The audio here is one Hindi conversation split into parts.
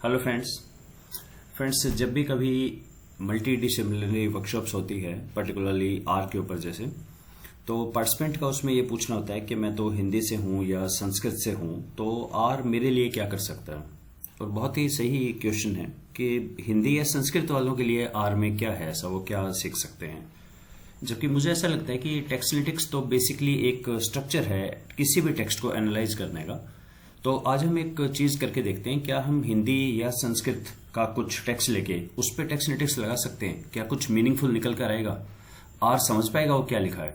हेलो फ्रेंड्स जब भी कभी मल्टी डिसिप्लिनरी वर्कशॉप्स होती है पर्टिकुलरली आर के ऊपर जैसे, तो पार्टिसिपेंट का उसमें ये पूछना होता है कि मैं तो हिंदी से हूँ या संस्कृत से हूँ, तो आर मेरे लिए क्या कर सकता है। और बहुत ही सही क्वेश्चन है कि हिंदी या संस्कृत वालों के लिए आर में क्या है ऐसा, वो क्या सीख सकते हैं। जबकि मुझे ऐसा लगता है कि टेक्स्टलिटिक्स तो बेसिकली एक स्ट्रक्चर है किसी भी टेक्स्ट को एनालाइज करने का। तो आज हम एक चीज करके देखते हैं, क्या हम हिंदी या संस्कृत का कुछ टेक्स्ट लेके उस पर टेक्स्टलिटिक्स लगा सकते हैं, क्या कुछ मीनिंगफुल निकल कर आएगा, आर समझ पाएगा वो क्या लिखा है।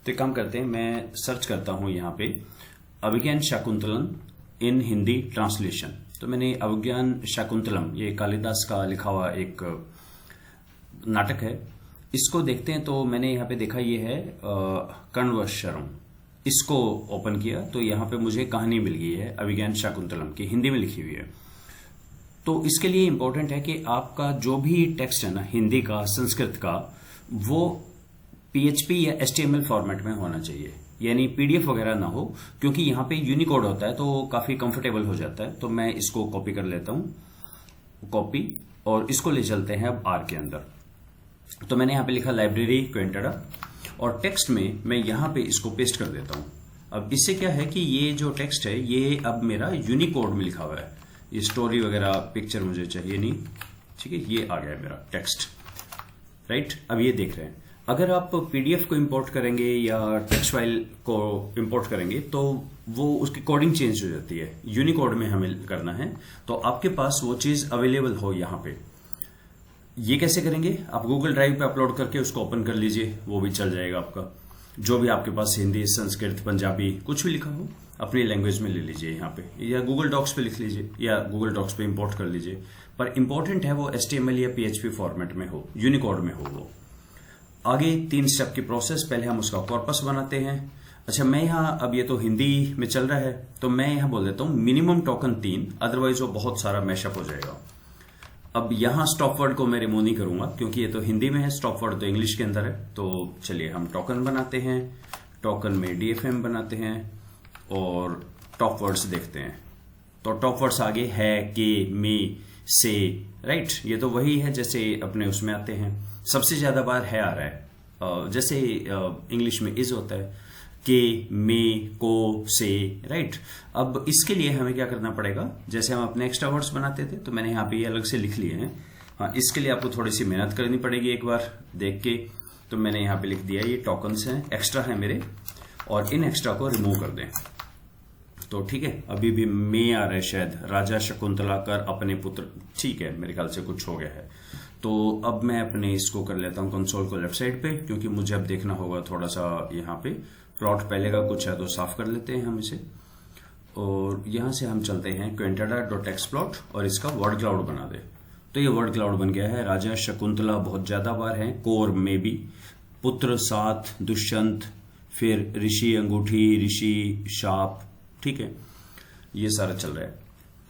तो एक काम करते हैं, मैं सर्च करता हूं यहाँ पे अभिज्ञान शाकुंतलम इन हिंदी ट्रांसलेशन। तो मैंने अभिज्ञान शाकुंतलम, ये कालिदास का लिखा हुआ एक नाटक है, इसको देखते हैं। तो मैंने यहाँ पे देखा ये है कण्वशरम, इसको ओपन किया तो यहाँ पे मुझे कहानी मिल गई है अभिज्ञान शाकुंतलम की, हिंदी में लिखी हुई है। तो इसके लिए इंपॉर्टेंट है कि आपका जो भी टेक्स्ट है ना हिंदी का संस्कृत का, वो पीएचपी या एचटीएमएल फॉर्मेट में होना चाहिए, यानी पीडीएफ वगैरह ना हो, क्योंकि यहाँ पे यूनिकोड होता है तो काफी कंफर्टेबल हो जाता है। तो मैं इसको कॉपी कर लेता हूँ, कॉपी, और इसको ले चलते हैं अब आर के अंदर। तो मैंने यहाँ पे लिखा लाइब्रेरी क्वेंटेडा, और टेक्स्ट में मैं यहाँ पे इसको पेस्ट कर देता हूँ। अब इससे क्या है कि ये जो टेक्स्ट है ये अब मेरा यूनिकोड में लिखा हुआ है। ये स्टोरी वगैरह पिक्चर मुझे चाहिए नहीं, ठीक है, ये आ गया मेरा टेक्स्ट, राइट। अब ये देख रहे हैं, अगर आप पीडीएफ को इंपोर्ट करेंगे या टेक्स्ट फाइल को इंपोर्ट करेंगे तो वो उसकी कोडिंग चेंज हो जाती है। यूनिकोड में हमें करना है तो आपके पास वो चीज अवेलेबल हो यहाँ पे। ये कैसे करेंगे, आप गूगल ड्राइव पे अपलोड करके उसको ओपन कर लीजिए, वो भी चल जाएगा आपका। जो भी आपके पास हिंदी, संस्कृत, पंजाबी कुछ भी लिखा हो अपनी लैंग्वेज में ले लीजिए यहाँ पे, या गूगल डॉक्स पे लिख लीजिए, या गूगल डॉक्स पे इंपोर्ट कर लीजिए। पर इंपॉर्टेंट है वो एचटीएमएल या पीएचपी फॉर्मेट में हो, यूनिकोड में हो वो। आगे 3 स्टेप की प्रोसेस, पहले हम उसका कॉर्पस बनाते हैं। अच्छा, मैं यहाँ, अब ये तो हिंदी में चल रहा है तो मैं यहाँ बोल देता हूँ मिनिमम टोकन 3, अदरवाइज वो बहुत सारा मैशअप हो जाएगा। अब यहाँ स्टॉप वर्ड को मैं रिमूव नहीं करूंगा क्योंकि ये तो हिंदी में है, स्टॉप वर्ड तो इंग्लिश के अंदर है। तो चलिए हम टोकन बनाते हैं, टोकन में डीएफएम बनाते हैं और टॉप वर्ड्स देखते हैं। तो टॉप वर्ड्स आगे है, के, में, से, राइट। ये तो वही है जैसे अपने उसमें आते हैं, सबसे ज्यादा बार है आ रहा है, जैसे इंग्लिश में इज होता है, के, में, को, से, राइट। अब इसके लिए हमें क्या करना पड़ेगा, जैसे हम अपने एक्स्ट्रा वर्ड्स बनाते थे तो मैंने यहाँ पे ये अलग से लिख लिए हैं। हाँ, इसके लिए आपको थोड़ी सी मेहनत करनी पड़ेगी एक बार देख के। तो मैंने यहाँ पे लिख दिया, ये टोकन्स हैं, एक्स्ट्रा है मेरे, और इन एक्स्ट्रा को रिमूव कर दें। तो ठीक है, अभी भी में आ रहा है शायद, राजा शकुंतला कर अपने पुत्र, ठीक है, मेरे ख्याल से कुछ हो गया है। तो अब मैं अपने इसको कर लेता हूँ कंसोल को लेफ्ट साइड पे, क्योंकि मुझे अब देखना होगा थोड़ा सा यहाँ पे प्लॉट पहले का कुछ है तो साफ कर लेते हैं हम इसे। और यहां से हम चलते हैं quentada.xplot और इसका वर्ड क्लाउड बना दे। तो ये वर्ड क्लाउड बन गया है। राजा शकुंतला बहुत ज्यादा बार है, कोर में भी, पुत्र 7, दुष्यंत, फिर ऋषि अंगूठी, ऋषि शाप, ठीक है, ये सारा चल रहा है।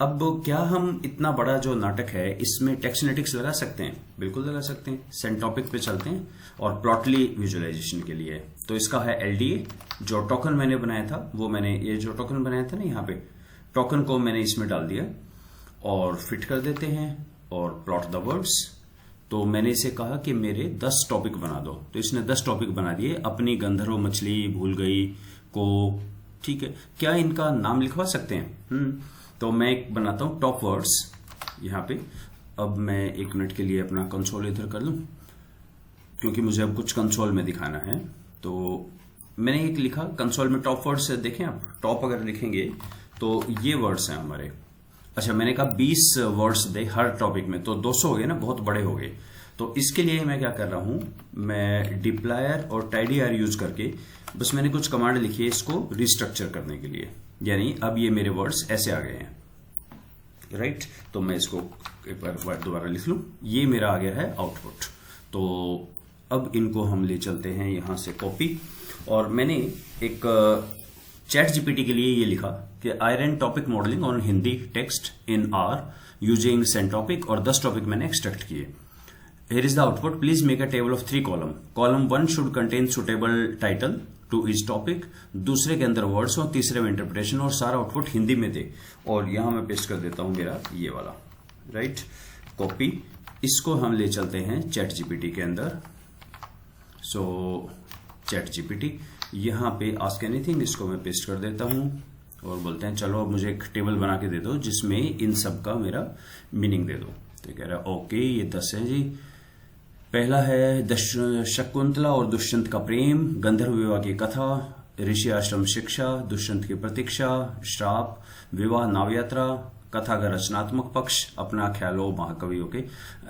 अब क्या हम इतना बड़ा जो नाटक है इसमें टेक्स्टलिटिक्स लगा सकते हैं? बिल्कुल लगा सकते हैं। सेंट टॉपिक पे चलते हैं और प्लॉटली विजुअलाइजेशन के लिए तो इसका है एलडीए। जो टोकन मैंने बनाया था वो मैंने, ये जो टोकन बनाया था ना यहाँ पे, टोकन को मैंने इसमें डाल दिया और फिट कर देते हैं और प्लॉट द वर्ड्स। तो मैंने इसे कहा कि मेरे 10 टॉपिक बना दो, तो इसने 10 टॉपिक बना दिए। अपनी गंधर्व मछली भूल गई को, ठीक है, क्या इनका नाम लिखवा सकते हैं? तो मैं एक बनाता हूं टॉप वर्ड्स यहाँ पे। अब मैं 1 मिनट के लिए अपना कंसोल इधर कर लूं क्योंकि मुझे अब कुछ कंसोल में दिखाना है। तो मैंने एक लिखा कंसोल में टॉप वर्ड्स, देखें आप, टॉप अगर लिखेंगे तो ये वर्ड्स हैं हमारे। अच्छा, मैंने कहा 20 वर्ड्स दे हर टॉपिक में, तो 200 हो गए ना, बहुत बड़े हो गए। तो इसके लिए मैं क्या कर रहा हूं, मैं डिप्लायर और टाइडीआर यूज करके बस मैंने कुछ कमांड लिखी है इसको रिस्ट्रक्चर करने के लिए, यानी अब ये मेरे वर्ड्स ऐसे आ गए हैं, राइट। तो मैं इसको एक बार दोबारा लिख लूं, ये मेरा आ गया है आउटपुट। तो अब इनको हम ले चलते हैं यहां से कॉपी, और मैंने एक चैट जीपीटी के लिए ये लिखा कि I run topic modelling on Hindi text in R using sent topic, और 10 टॉपिक मैंने एक्सट्रैक्ट किए। Here is the output. Please make a table of 3 column. Column 1 should contain suitable title to each topic. दूसरे के अंदर वर्ड्स हो, तीसरे में इंटरप्रिटेशन, और सारा आउटपुट हिंदी में दे। और यहां मैं पेस्ट कर देता हूं मेरा ये वाला, राइट, कॉपी, इसको हम ले चलते हैं चैट जीपीटी के अंदर। सो चैट जीपीटी, यहाँ पे आस्क एनीथिंग, इसको मैं पेस्ट कर देता हूँ और बोलते हैं चलो अब मुझे एक टेबल बना के दे दो जिसमें इन सब का मेरा मीनिंग दे दो। तो कह रहा है ओके, ये 10 है जी। पहला है शकुंतला और दुष्यंत का प्रेम, गंधर्व विवाह की कथा, ऋषि आश्रम शिक्षा, दुष्यंत की प्रतीक्षा, श्राप, विवाह नावयात्रा, कथा का रचनात्मक पक्ष, अपना ख्यालो महाकवियों के,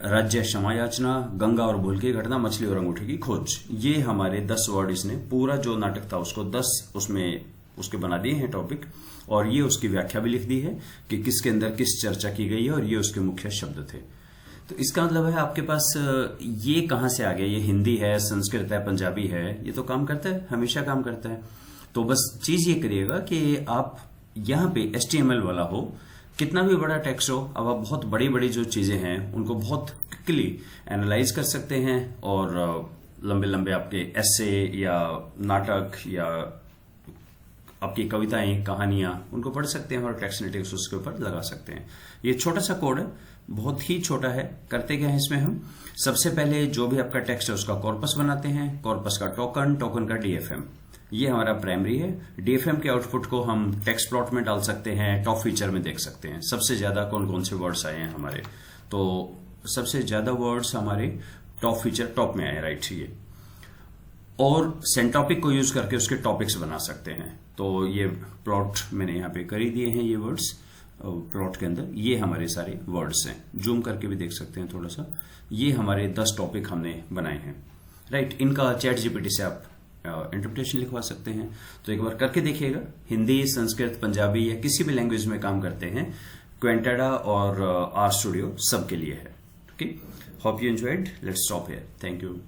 राज्य क्षमा याचना, गंगा और भूल की घटना, मछली और अंगूठे की खोज। ये हमारे 10 वर्ड इसने पूरा जो नाटक था उसको 10 उसमें उसके बना दिए हैं टॉपिक, और ये उसकी व्याख्या भी लिख दी है कि किसके अंदर किस चर्चा की गई है और ये उसके मुख्य शब्द थे। तो इसका मतलब है आपके पास ये कहां से आ गया, ये हिंदी है, संस्कृत है, पंजाबी है, ये तो काम करता है, हमेशा काम करता है। तो बस चीज ये करिएगा कि आप यहां पे HTML वाला हो, कितना भी बड़ा टेक्स्ट हो, अब आप बहुत बड़ी बड़ी जो चीजें हैं उनको बहुत क्विकली एनालाइज कर सकते हैं और लंबे लंबे आपके एसे या नाटक या आपकी कविताएं, कहानियां, उनको पढ़ सकते हैं और टेक्स्ट एनालिटिक्स उसके ऊपर लगा सकते हैं। ये छोटा सा कोड है, बहुत ही छोटा है। करते क्या है इसमें, हम सबसे पहले जो भी आपका टेक्स्ट है उसका कॉर्पस बनाते हैं, कॉर्पस का टोकन, टोकन का DFM, ये हमारा प्राइमरी है। DFM के आउटपुट को हम टेक्स्ट प्लॉट में डाल सकते हैं, टॉप फीचर में देख सकते हैं सबसे ज्यादा कौन कौन से वर्ड्स आए हैं हमारे। तो सबसे ज्यादा वर्ड्स हमारे टॉप फीचर टॉप में आए, राइट, ये। और सेंटॉपिक को यूज करके उसके टॉपिक्स बना सकते हैं। तो ये प्लॉट मैंने यहाँ पे कर ही दिए हैं, ये वर्ड्स प्लॉट के अंदर ये हमारे सारे वर्ड्स हैं। जूम करके भी देख सकते हैं थोड़ा सा। ये हमारे 10 टॉपिक हमने बनाए हैं, राइट। इनका चैट जीपीटी से आप इंटरप्रिटेशन लिखवा सकते हैं। तो एक बार करके देखिएगा, हिंदी, संस्कृत, पंजाबी या किसी भी लैंग्वेज में काम करते हैं, क्वेंटाडा और आर स्टूडियो सबके लिए है। Okay, hope you enjoyed. Let's stop here. Thank you.